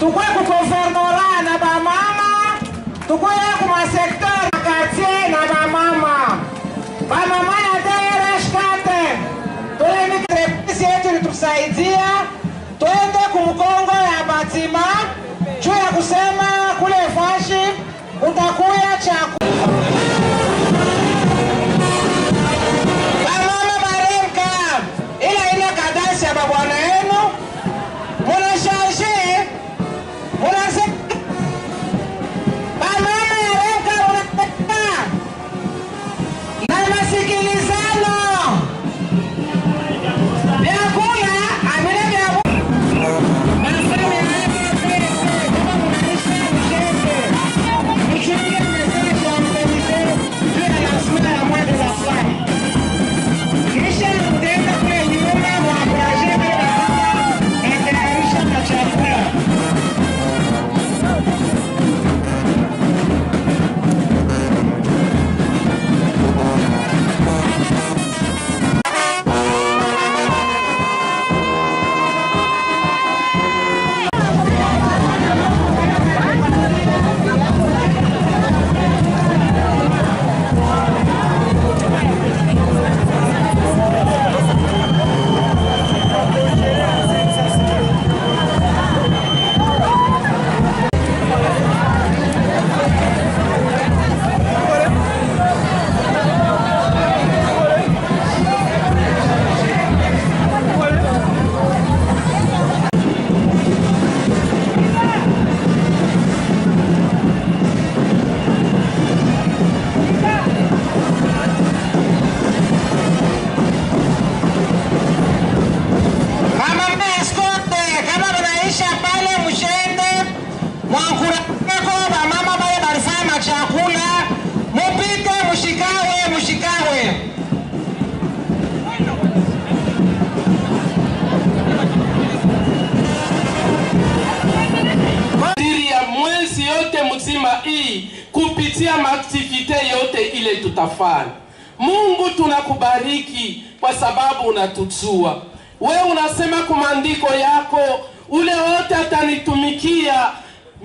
tukwe ku gouvernorat na ba mama, tukwe ku ma secteur quartier na ba mama. Ba mama ya DRH4 tuende trepesi yetu ilitusaidia twende kumkongo ya batima juu ya kusema kule fashi utakuya chakula. Mama baremka ila kadasi ya babwana yenu muna charge muna se mama baremka muna na masikilizano vyakula amina vya kupitia maaktivite yote ile tutafanya. Mungu tunakubariki kwa sababu unatujua. Wewe unasema kwa maandiko yako ule wote atanitumikia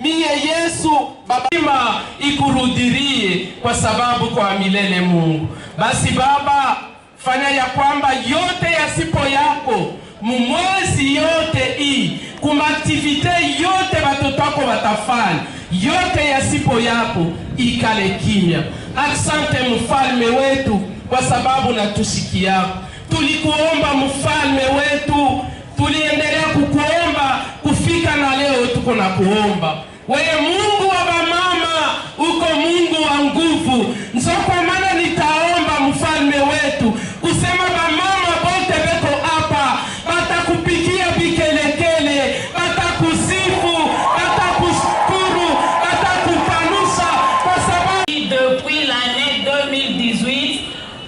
mie Yesu Baba ikurudirie kwa sababu kwa milele Mungu. Basi Baba fanya ya kwamba yote yasipo yako mumwezi yote hii kumaktivite yote watoto wako watafanya yote yasipo yako ikale kimya. Asante mfalme wetu kwa sababu natusikia. Tulikuomba mfalme wetu, tuliendelea kukuomba kufika na leo tuko na kuomba. Wewe Mungu wa mama uko Mungu wa nguvu. Ndio kwa maana nitaomba mfalme wetu kusema mama bote beko hapa batakupikia bikelekele, batakusifu, batakushukuru, batakupanusa kwa sababu depuis l'année 2018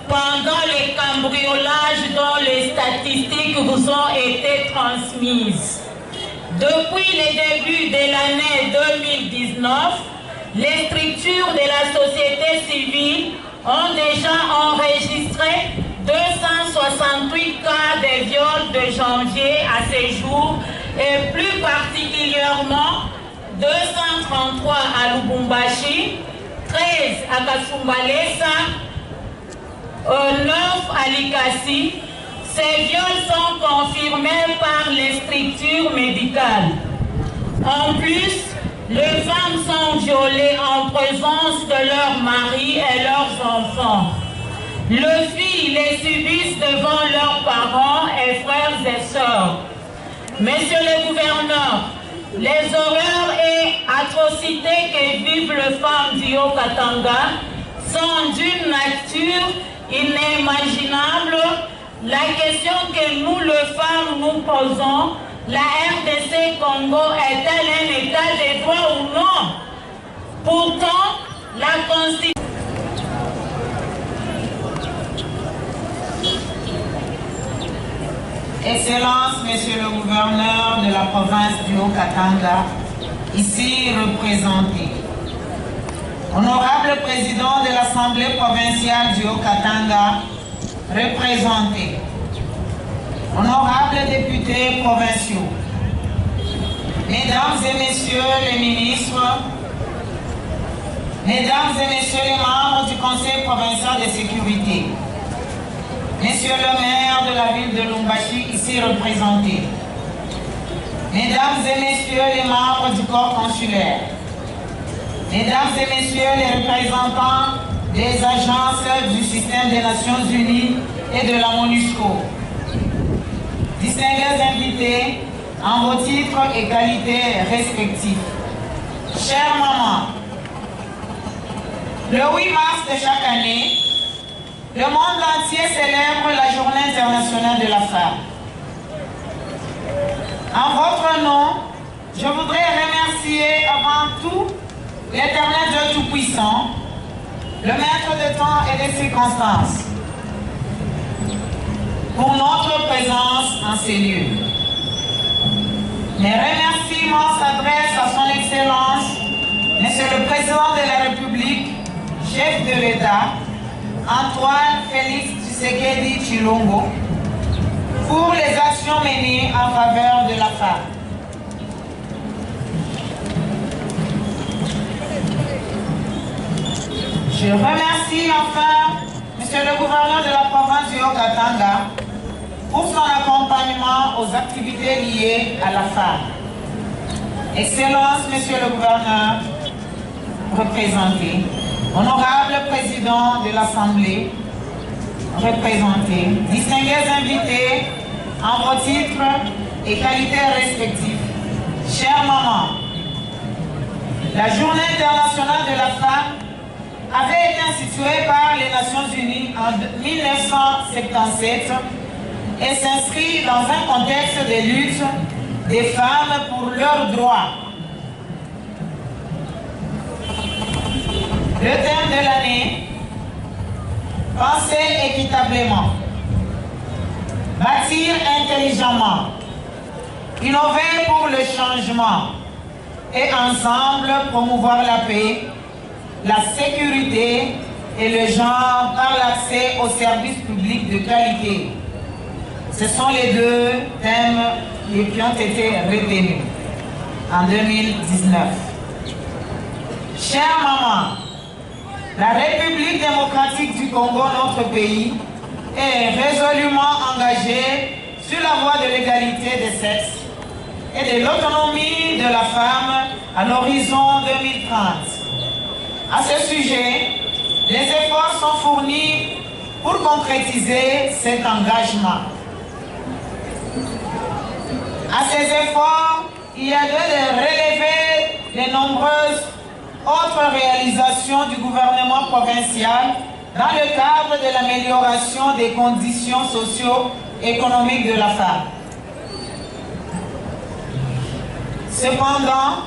pendant les cambriolages dont les statistiques vous ont été transmises. Depuis le début de l'année 2019, les structures de la société civile ont déjà enregistré 268 cas de viol de janvier à ce jour et plus particulièrement 233 à Lubumbashi, 13 à Kasumbalesa, 9 à Likasi. Ces viols sont confirmés par les structures médicales. En plus, les femmes sont violées en présence de leurs maris et leurs enfants. Les filles les subissent devant leurs parents et frères et sœurs. Monsieur le gouverneur, les horreurs et atrocités que vivent les femmes du Haut-Katanga sont d'une nature inimaginable. La question que nous, les femmes, nous posons, la RDC Congo est-elle un état de droit ou non? Pourtant, la Constitution... Excellence, Monsieur le gouverneur de la province du Haut-Katanga, ici représenté. Honorable président de l'Assemblée provinciale du Haut-Katanga, représenté. Honorables députés provinciaux, Mesdames et Messieurs les ministres, Mesdames et Messieurs les membres du Conseil provincial de sécurité, Monsieur le maire de la ville de Lubumbashi, ici représenté, Mesdames et Messieurs les membres du corps consulaire, Mesdames et Messieurs les représentants des agences du système des Nations Unies et de la MONUSCO, distingués invités en vos titres et qualités respectifs, chères mamans, le 8 mars de chaque année, le monde entier célèbre la Journée internationale de la femme. En votre nom, je voudrais remercier avant tout l'Éternel Dieu Tout-Puissant, le Maître de temps et des circonstances, pour notre présence en ces lieux. Mes remerciements s'adressent à son Excellence, Monsieur le Président de la République, chef de l'État, Antoine Félix Tshisekedi Tshilombo, pour les actions menées en faveur de la femme. Je remercie enfin Monsieur le gouverneur de la province du Haut-Katanga pour son accompagnement aux activités liées à la femme. Excellence, Monsieur le gouverneur représenté, honorable président de l'Assemblée représenté, distingués invités en vos titres et qualités respectives, chères mamans, la Journée internationale de la femme avait été instituée par les Nations Unies en 1977 et s'inscrit dans un contexte de lutte des femmes pour leurs droits. Le thème de l'année, penser équitablement, bâtir intelligemment, innover pour le changement et ensemble promouvoir la paix, la sécurité et le genre par l'accès aux services publics de qualité. Ce sont les deux thèmes qui ont été retenus en 2019. Chères mamans, la République démocratique du Congo, notre pays, est résolument engagée sur la voie de l'égalité des sexes et de l'autonomie de la femme à l'horizon 2030. À ce sujet, les efforts sont fournis pour concrétiser cet engagement. À ces efforts, il y a lieu de relever les nombreuses autres réalisations du gouvernement provincial dans le cadre de l'amélioration des conditions socio-économiques de la femme. Cependant,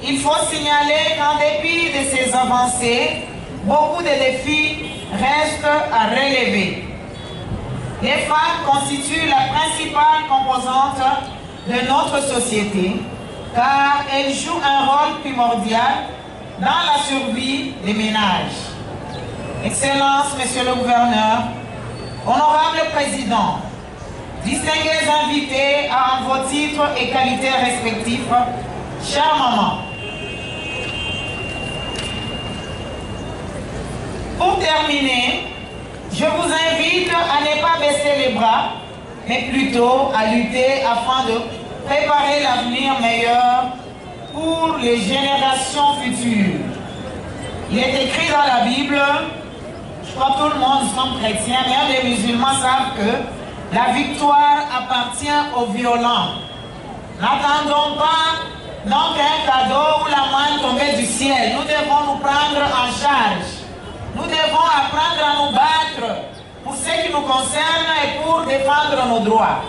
il faut signaler qu'en dépit de ces avancées, beaucoup de défis restent à relever. Les femmes constituent la principale composante de notre société car elles jouent un rôle primordial dans la survie des ménages. Excellence, Monsieur le gouverneur, honorable président, distingués invités à vos titres et qualités respectifs, chères mamans, pour terminer, je vous invite à ne pas baisser les bras, mais plutôt à lutter afin de préparer l'avenir meilleur pour les générations futures. Il est écrit dans la Bible, je crois que tout le monde sommes chrétiens, même les musulmans savent que la victoire appartient aux violents. N'attendons pas donc un cadeau ou la main tombée du ciel. Nous devons nous prendre en charge. Nous devons apprendre à nous battre pour ce qui nous concerne et pour défendre nos droits.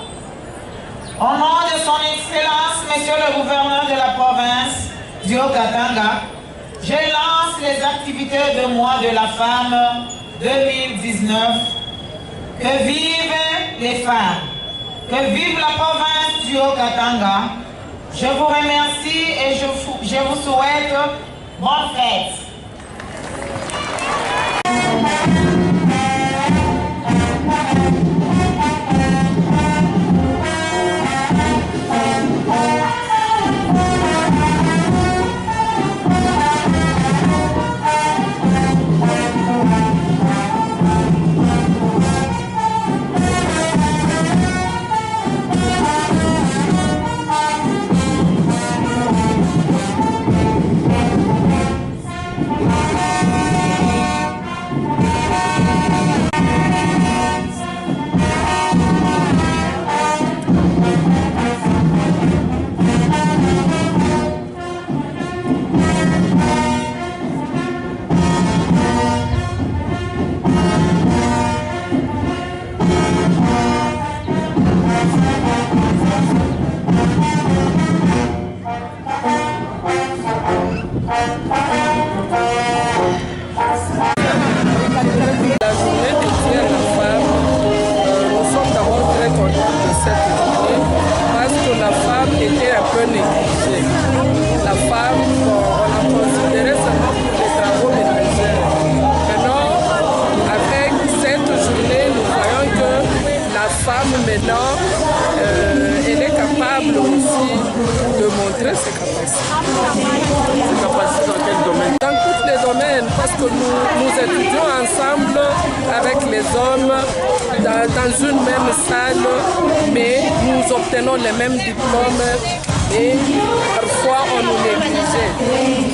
Au nom de son Excellence, Monsieur le gouverneur de la province du Haut-Katanga, je lance les activités de mois de la femme 2019. Que vivent les femmes, que vive la province du Haut-Katanga. Je vous remercie et je vous souhaite bonne fête. parce que nous étudions ensemble avec les hommes dans une même salle, mais nous obtenons les mêmes diplômes et parfois on nous négligeait.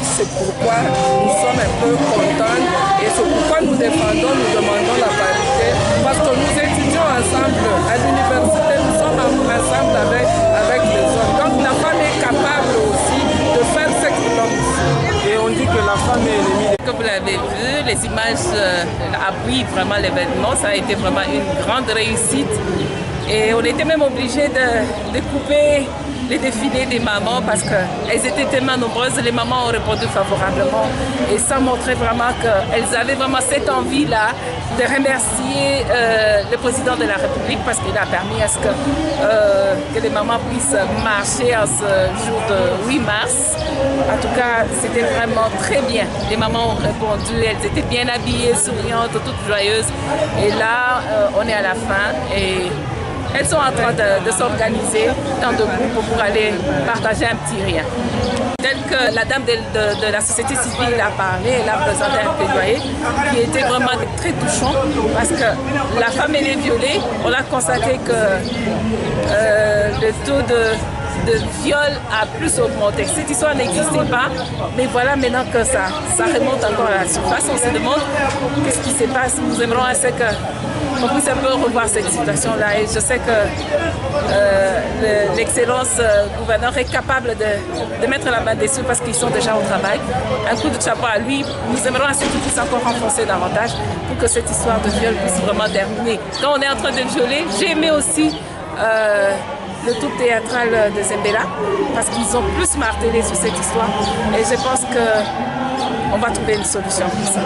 C'est pourquoi nous sommes un peu contents et c'est pourquoi nous demandons la parité, parce que nous étudions ensemble à l'université, nous sommes ensemble avec les hommes. Donc la femme est capable aussi de faire ce que l'homme fait. Et on dit que la femme est ennemie. Comme vous l'avez vu, les images appuient vraiment l'événement. Ça a été vraiment une grande réussite. Et on était même obligé de couper les défilés des mamans parce qu'elles étaient tellement nombreuses. Les mamans ont répondu favorablement. Et ça montrait vraiment qu'elles avaient vraiment cette envie-là de remercier le président de la République parce qu'il a permis à ce que les mamans puissent marcher en ce jour de 8 mars. En tout cas, c'était vraiment très bien. Les mamans ont répondu, elles étaient bien habillées, souriantes, toutes joyeuses. Et là, on est à la fin et elles sont en train de s'organiser dans deux groupes pour aller partager un petit rien. Tel que la dame de la société civile a parlé, elle a présenté un plaidoyer qui était vraiment très touchant parce que la femme elle est violée. On a constaté que le taux de viol a plus augmenté. Cette histoire n'existait pas, mais voilà maintenant que ça remonte encore à la surface. On se demande qu'est-ce qui se passe. Nous aimerons assez qu'on puisse un peu revoir cette situation-là. Et je sais que l'excellence gouverneur est capable de mettre la main dessus parce qu'ils sont déjà au travail. Un coup de chapeau à lui. Nous aimerons assez qu'il puisse encore renforcer davantage pour que cette histoire de viol puisse vraiment terminer. Quand on est en train de violer, j'ai aimé aussi le troupe théâtral de Zembela parce qu'ils ont plus martelé sur cette histoire et je pense qu'on va trouver une solution pour ça.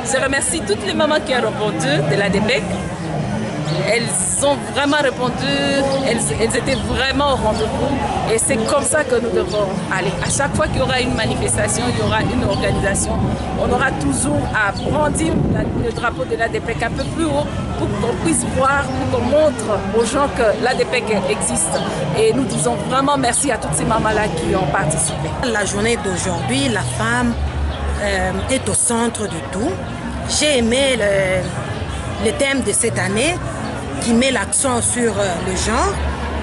Je remercie toutes les mamans qui ont répondu de l'ADPEC. Elles ont vraiment répondu, elles étaient vraiment au rendez-vous et c'est comme ça que nous devons aller. À chaque fois qu'il y aura une manifestation, il y aura une organisation, on aura toujours à brandir le drapeau de l'ADPEC un peu plus haut pour qu'on puisse voir, pour qu'on montre aux gens que l'ADPEC existe. Et nous disons vraiment merci à toutes ces mamans-là qui ont participé. La journée d'aujourd'hui, la femme est au centre de tout. J'ai aimé le thème de cette année qui met l'accent sur le genre.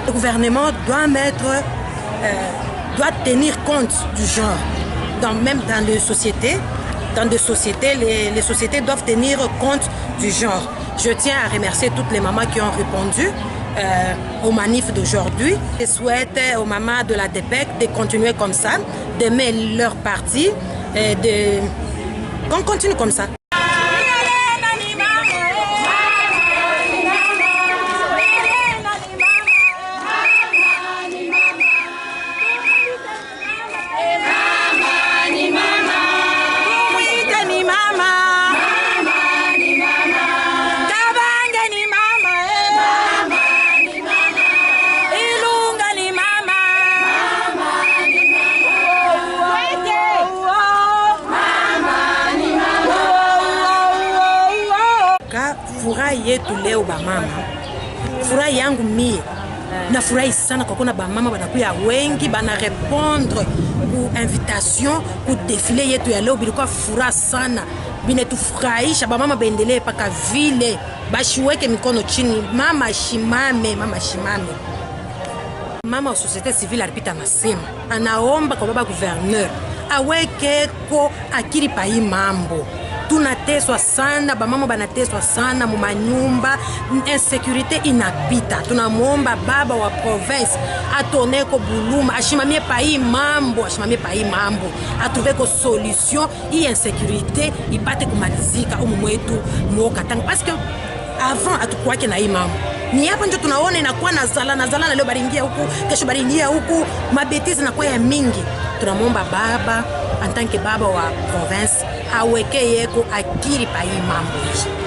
Le gouvernement doit tenir compte du genre, même dans les sociétés. Dans des sociétés, les sociétés doivent tenir compte du genre. Je tiens à remercier toutes les mamans qui ont répondu aux manifs d'aujourd'hui. Je souhaite aux mamans de l'ADPEC de continuer comme ça, d'aimer leur parti et qu'on continue comme ça. Furahi yetu leo bamama, furahi yangu mie nafurahi sana kwa kuna bamama banakuya wengi bana répondre ku invitation ku défilé yetu ya leo. Bilikuwa furaha sana, binetufurahisha. Bamama baendelee paka vile, bashiweke mikono chini, mama shimame, mama shimame. Mama wa société civile alipita anasema anaomba kwa baba gouverneur awekeko akili pa hii mambo. Tunateswa sana, bamama banateswa sana mu manyumba, insécurité inapita. Tunamwomba baba wa province atoneko buluma, ashimamie pa hii mambo, atuveko solution hii insécurité ipate kumalizika umu mwetu mwokatanga. Parce que avant atukuwake na hii mambo. Ni hapa ndio tunaona inakuwa na zala leo baringia huku, kesho baringia huku, mabetizi inakuwa ya mingi. Tunamwomba baba en tant que baba wa province aweke yeko akili pa hii mambo.